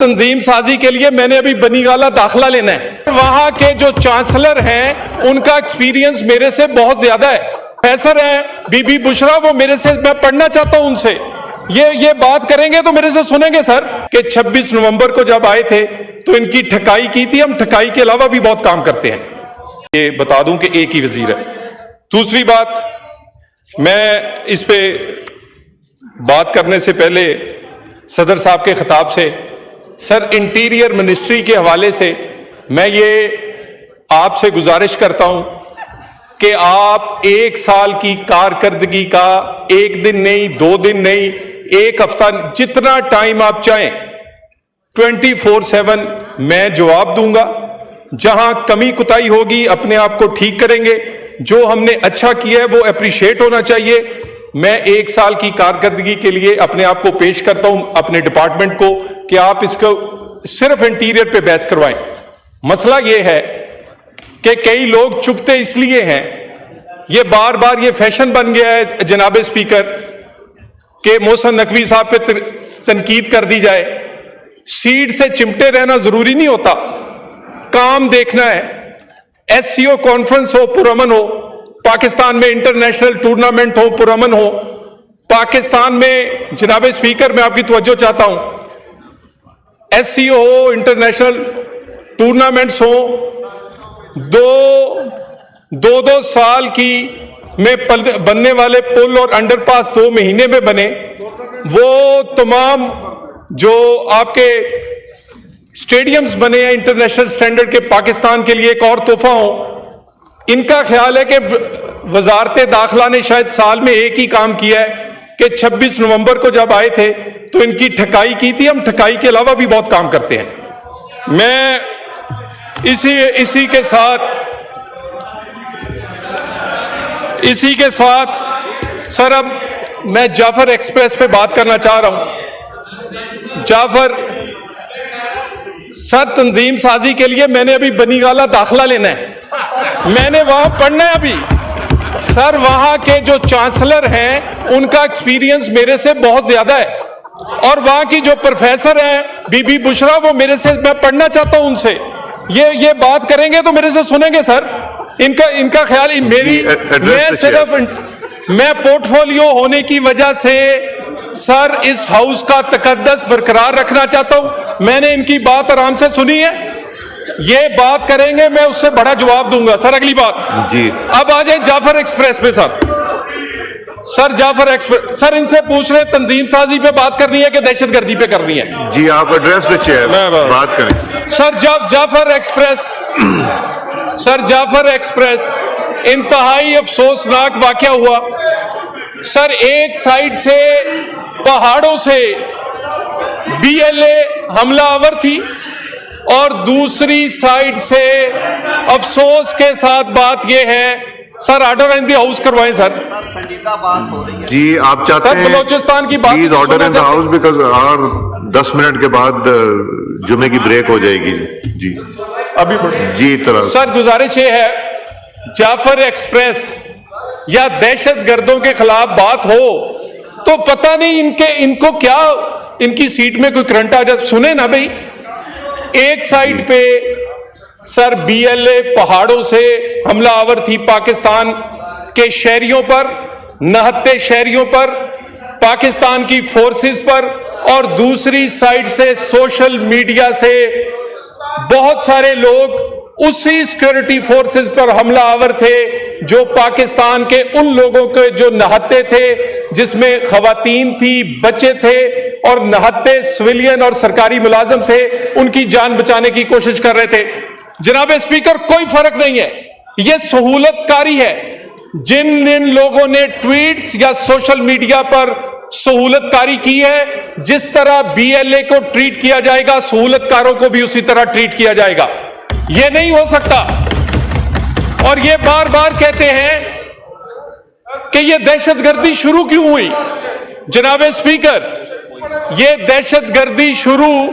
तंजीम साजी के लिए मैंने अभी बनीगाला दाखला लेना है। वहां के जो चांसलर हैं उनका एक्सपीरियंस मेरे से बहुत ज्यादा है। प्रोफेसर है बीबी बुशरा, वो मेरे से, मैं पढ़ना चाहता हूं उनसे। ये बात करेंगे तो मेरे से सुनेंगे सर कि 26 नवंबर को जब आए थे तो इनकी ठकाई की थी। हम ठकाई के अलावा भी बहुत काम करते हैं। ये बता दूं कि एक ही वजीर है। दूसरी बात, मैं इस पे बात करने से पहले सदर साहब के खिताब से, सर इंटीरियर मिनिस्ट्री के हवाले से मैं ये आपसे गुजारिश करता हूं कि आप 1 साल की कारकर्दगी का 1 दिन नहीं, 2 दिन नहीं, 1 हफ्ता, जितना टाइम आप चाहें 24/7 मैं जवाब दूंगा। जहां कमी कुताही होगी अपने आप को ठीक करेंगे। जो हमने अच्छा किया है वो अप्रिशिएट होना चाहिए। मैं 1 साल की कारकर्दगी के लिए अपने आप को पेश करता हूं अपने डिपार्टमेंट को कि आप इसको सिर्फ इंटीरियर पे बहस करवाएं। मसला यह है कि कई लोग चुपते इसलिए हैं, ये बार बार ये फैशन बन गया है जनाब स्पीकर कि मोहसिन नकवी साहब पे तनकीद कर दी जाए। सीट से चिमटे रहना जरूरी नहीं होता, काम देखना है। SCO कॉन्फ्रेंस हो पुरअमन हो, पाकिस्तान में इंटरनेशनल टूर्नामेंट हो पुरअमन हो, पाकिस्तान में जनाब स्पीकर मैं आपकी तवज्जो चाहता हूं, SCO हो, इंटरनेशनल टूर्नामेंट्स हो, दो साल की में बनने वाले पुल और अंडरपास 2 महीने में बने। वो तमाम जो आपके स्टेडियम्स बने हैं इंटरनेशनल स्टैंडर्ड के, पाकिस्तान के लिए एक और तोहफा हो। इनका ख्याल है कि वजारत दाखिला ने शायद साल में एक ही काम किया है कि 26 नवंबर को जब आए थे तो इनकी ठकाई की थी। हम ठकाई के अलावा भी बहुत काम करते हैं। मैं इसी के साथ सर, अब मैं जाफर एक्सप्रेस पे बात करना चाह रहा हूं। जाफर सर, तंजीम साजी के लिए मैंने अभी बनीगाला दाखला लेना है। मैंने वहां पढ़ना है अभी। सर, वहां के जो चांसलर हैं उनका एक्सपीरियंस मेरे से बहुत ज्यादा है। और वहां की जो प्रोफेसर है बीबी बुशरा, वो मेरे से, मैं पढ़ना चाहता हूं उनसे। ये बात करेंगे तो मेरे से सुनेंगे सर। इनका ख्याल मैं पोर्टफोलियो होने की वजह से सर इस हाउस का तकद्दस बरकरार रखना चाहता हूं। मैंने इनकी बात आराम से सुनी है। ये बात करेंगे, मैं उससे बड़ा जवाब दूंगा सर। अगली बात जी, अब आ जाए जाफर एक्सप्रेस पे सर जाफर एक्सप्रेस, सर इनसे पूछ रहे तंजीम साजी पे बात करनी है कि दहशतगर्दी पे करनी है? जी, आप एड्रेस द चेयर, बात करें। सर जाफर एक्सप्रेस इंतहाई अफसोसनाक वाकया हुआ सर। एक साइड से पहाड़ों से BLA हमलावर थी और दूसरी साइड से अफसोस के साथ बात यह है sir, order in the house करवाएं सर। संजीदा बात हो रही है जी, आप चाहते हैं बलोचिस्तान की बात, please order in the house, because और 10 मिनट के बाद जुमे की ब्रेक हो जाएगी। जी अभी जी तरह सर, गुजारिश ये है, जाफर एक्सप्रेस या दहशतगर्दों के खिलाफ बात हो तो पता नहीं इनको क्या, इनकी सीट में कोई करंट आ जाए। सुने ना भाई, एक साइड पे सर BLA पहाड़ों से हमलावर थी पाकिस्तान के शहरियों पर, नहत्ते शहरियों पर, पाकिस्तान की फोर्सेस पर, और दूसरी साइड से सोशल मीडिया से बहुत सारे लोग उसी सिक्योरिटी फोर्सेस पर हमलावर थे जो पाकिस्तान के उन लोगों के जो नहत्ते थे, जिसमें खवातीन थी, बच्चे थे, और नहत्ते सिविलियन और सरकारी मुलाजिम थे, उनकी जान बचाने की कोशिश कर रहे थे। जनाब स्पीकर, कोई फर्क नहीं है, यह सहूलतकारी है। जिन लोगों ने ट्वीट्स या सोशल मीडिया पर सहूलतकारी की है, जिस तरह BLA को ट्रीट किया जाएगा, सहूलतकारों को भी उसी तरह ट्रीट किया जाएगा। यह नहीं हो सकता। और ये बार बार कहते हैं कि यह दहशतगर्दी शुरू क्यों हुई? जनाब स्पीकर, यह दहशतगर्दी शुरू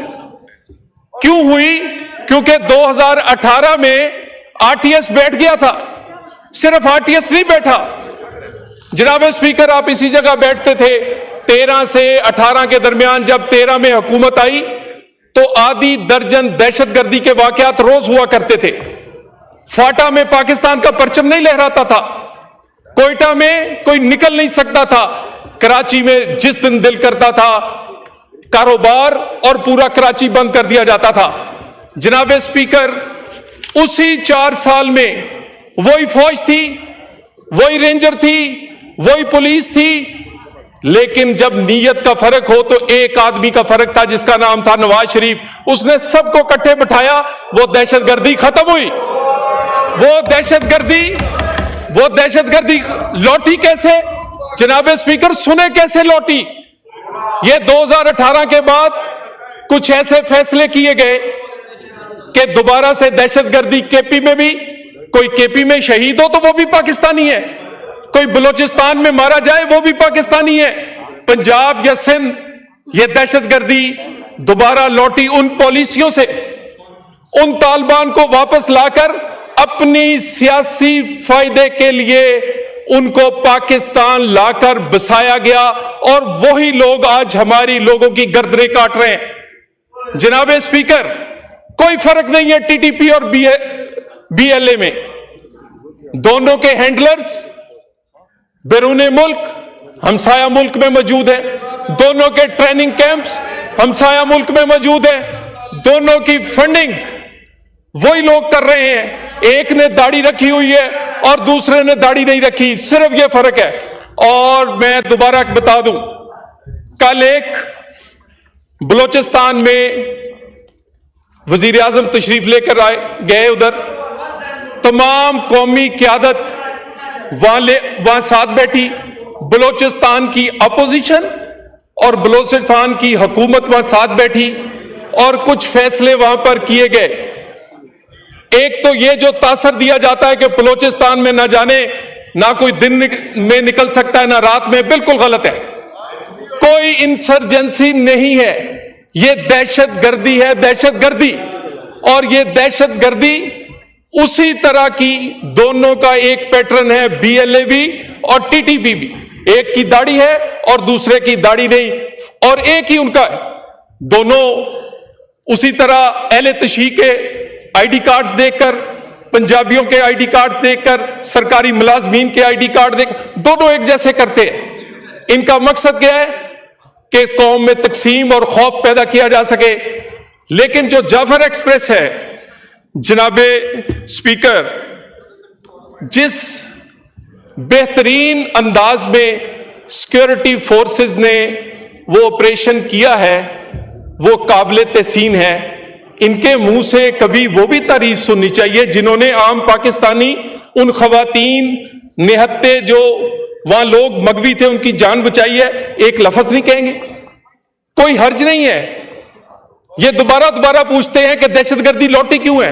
क्यों हुई? क्योंकि 2018 में RTS बैठ गया था। सिर्फ RTS नहीं बैठा जनाब स्पीकर, आप इसी जगह बैठते थे 13 से 18 के दरमियान। जब 13 में हुकूमत आई तो आधी दर्जन दहशतगर्दी के वाकयात रोज हुआ करते थे। फाटा में पाकिस्तान का परचम नहीं लहराता था, कोयटा में कोई निकल नहीं सकता था, कराची में जिस दिन दिल करता था कारोबार और पूरा कराची बंद कर दिया जाता था। जनाब स्पीकर, उसी 4 साल में वही फौज थी, वही रेंजर थी, वही पुलिस थी, लेकिन जब नीयत का फर्क हो तो एक आदमी का फर्क था जिसका नाम था नवाज शरीफ। उसने सबको इकट्ठे बिठाया, वो दहशतगर्दी खत्म हुई। वो दहशतगर्दी लौटी कैसे जनाब स्पीकर, सुने कैसे लौटी? ये 2018 के बाद कुछ ऐसे फैसले किए गए कि दोबारा से दहशतगर्दी केपी में भी, कोई केपी में शहीद हो तो वो भी पाकिस्तानी है, कोई बलूचिस्तान में मारा जाए वो भी पाकिस्तानी है, पंजाब या सिंध, ये दहशतगर्दी दोबारा लौटी उन पॉलिसियों से। उन तालिबान को वापस लाकर अपनी सियासी फायदे के लिए उनको पाकिस्तान लाकर बसाया गया और वही लोग आज हमारी लोगों की गर्दनें काट रहे हैं। जनाब स्पीकर, कोई फर्क नहीं है टीटीपी और बीएलए में, दोनों के हैंडलर्स बैरूने मुल्क हमसाया मुल्क में मौजूद है, दोनों के ट्रेनिंग कैंप्स हमसाया मुल्क में मौजूद है, दोनों की फंडिंग वही लोग कर रहे हैं। एक ने दाढ़ी रखी हुई है और दूसरे ने दाढ़ी नहीं रखी, सिर्फ यह फर्क है। और मैं दोबारा बता दूं, कल एक बलूचिस्तान में वजीर आजम तशरीफ लेकर गए, उधर तमाम कौमी क़यादत वहां साथ बैठी, बलूचिस्तान की अपोजिशन और बलूचिस्तान की हुकूमत वहां साथ बैठी और कुछ फैसले वहां पर किए गए। एक तो ये जो तासर दिया जाता है कि बलूचिस्तान में ना जाने, ना कोई दिन में निकल सकता है ना रात में, बिल्कुल गलत है। कोई इंसर्जेंसी नहीं है, ये दहशतगर्दी है, दहशतगर्दी। और ये दहशतगर्दी उसी तरह की, दोनों का एक पैटर्न है, बीएलए भी और टीटीपी भी। एक की दाढ़ी है और दूसरे की दाढ़ी नहीं, और एक ही उनका है। दोनों उसी तरह अहले तशहीह के आईडी कार्ड्स देखकर, पंजाबियों के आईडी कार्ड देखकर, सरकारी मुलाजमीन के आईडी कार्ड देख, दोनों एक जैसे करते हैं। इनका मकसद क्या है कि कौम में तकसीम और खौफ पैदा किया जा सके। लेकिन जो जाफर एक्सप्रेस है जनाबे स्पीकर, जिस बेहतरीन अंदाज में सिक्योरिटी फोर्सेस ने वो ऑपरेशन किया है, वो काबिल तहसीन है। इनके मुंह से कभी वो भी तारीफ सुननी चाहिए जिन्होंने आम पाकिस्तानी, उन खवातीन निहत्ते जो वहां लोग मगवी थे, उनकी जान बचाई है, एक लफ्ज नहीं कहेंगे। कोई हर्ज नहीं है। ये दोबारा पूछते हैं कि दहशतगर्दी लौटी क्यों है।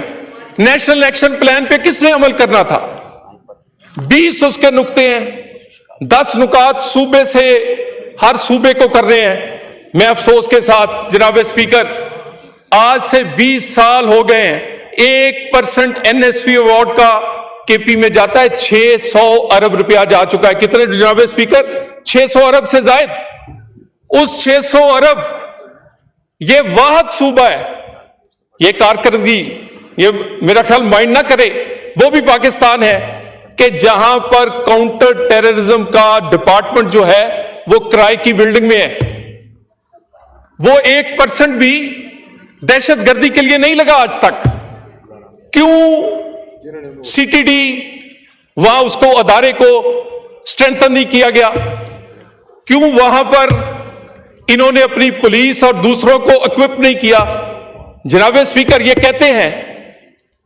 नेशनल एक्शन प्लान पे किसने अमल करना था? 20 उसके नुक्ते हैं, 10 नुकात सूबे से हर सूबे को कर रहे हैं। मैं अफसोस के साथ जनाब स्पीकर, आज से 20 साल हो गए हैं, 1% एनएसवी अवार्ड का केपी में जाता है, 600 अरब रुपया जा चुका है। कितने जनाब स्पीकर? 600 अरब से जायद। उस 600 अरब, ये वाहद सूबा है, ये कारकर्दगी, ये मेरा ख्याल माइंड ना करे, वो भी पाकिस्तान है कि जहां पर काउंटर टेररिज्म का डिपार्टमेंट जो है वो किराए की बिल्डिंग में है। वो 1% भी दहशतगर्दी के लिए नहीं लगा आज तक। क्यों सीटीडी वहां उसको अदारे को स्ट्रेंथन नहीं किया गया? क्यों वहां पर इन्होंने अपनी पुलिस और दूसरों को इक्विप नहीं किया? जनाब स्पीकर, ये कहते हैं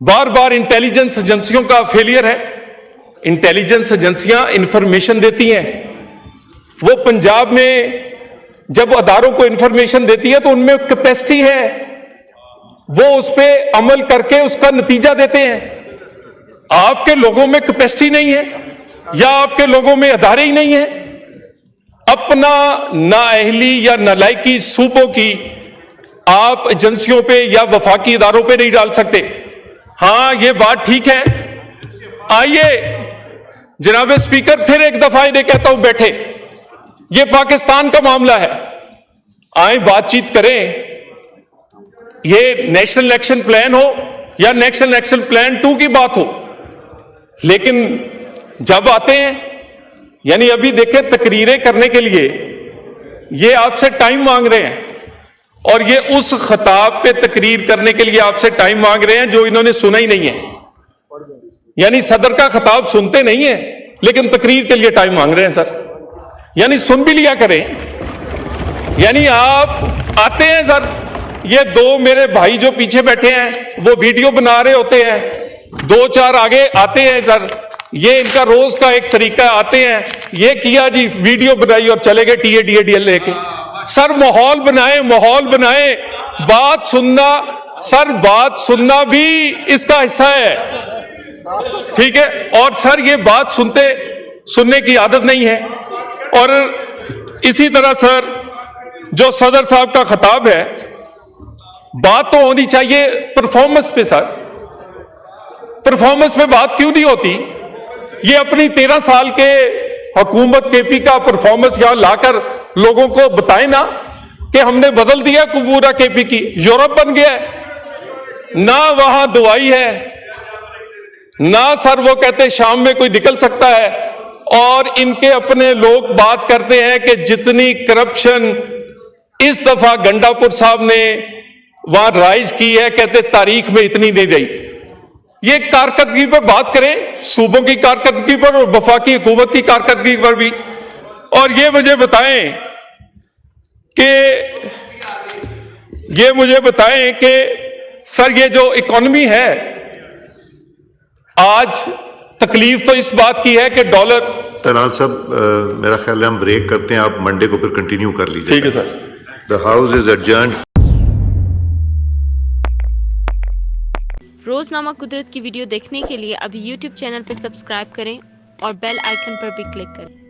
बार बार इंटेलिजेंस एजेंसियों का फेलियर है। इंटेलिजेंस एजेंसियां इंफॉर्मेशन देती हैं, वो पंजाब में जब अदारों को इंफॉर्मेशन देती है तो उनमें कैपेसिटी है, वो उस पर अमल करके उसका नतीजा देते हैं। आपके लोगों में कैपेसिटी नहीं है या आपके लोगों में अदारे ही नहीं है। अपना नाअहली या नालायकी सूबों की आप एजेंसियों पे या वफाकी इदारों पे नहीं डाल सकते। हां, ये बात ठीक है। आइए जनाब स्पीकर, फिर एक दफा इन्हें कहता हूं, बैठे, ये पाकिस्तान का मामला है, आए बातचीत करें। ये नेशनल एक्शन प्लान हो या नेशनल एक्शन प्लान 2 की बात हो, लेकिन जब आते हैं, यानी अभी देखें तकरीरें करने के लिए ये आपसे टाइम मांग रहे हैं, और ये उस खिताब पे तकरीर करने के लिए आपसे टाइम मांग रहे हैं जो इन्होंने सुना ही नहीं है। यानी सदर का खिताब सुनते नहीं है लेकिन तकरीर के लिए टाइम मांग रहे हैं सर। यानी सुन भी लिया करें। यानी आप आते हैं सर, ये 2 मेरे भाई जो पीछे बैठे हैं वो वीडियो बना रहे होते हैं, 2-4 आगे आते हैं सर, ये इनका रोज का एक तरीका, आते हैं ये किया जी, वीडियो बनाई और चले गए TADADL लेके। सर माहौल बनाए, बात सुनना सर, बात सुनना भी इसका हिस्सा है, ठीक है। और सर ये बात सुनने की आदत नहीं है। और इसी तरह सर जो सदर साहब का खिताब है, बात तो होनी चाहिए परफॉर्मेंस पे सर, परफॉर्मेंस पे बात क्यों नहीं होती? ये अपनी 13 साल के हुकूमत KP का परफॉर्मेंस यहां लाकर लोगों को बताए ना कि हमने बदल दिया पूरा KP की, यूरोप बन गया है, ना वहां दवाई है, ना सर वो कहते शाम में कोई निकल सकता है। और इनके अपने लोग बात करते हैं कि जितनी करप्शन इस दफा गंडापुर साहब ने वहां राइज की है, कहते तारीख में इतनी नहीं रही। ये कारकर्दगी पर बात करें, सूबों की कारकर्दगी पर और वफाकी हुकूमत की कारकर्दगी पर भी। और ये मुझे बताएं कि सर ये जो इकोनॉमी है, आज तकलीफ तो इस बात की है कि डॉलर। तलाल साहब मेरा ख्याल है हम ब्रेक करते हैं, आप मंडे को फिर कंटिन्यू कर लीजिए। ठीक है sir. The house is adjourned. Roznama Qudrat की वीडियो देखने के लिए अभी YouTube चैनल पर सब्सक्राइब करें और बेल आइकन पर भी क्लिक करें।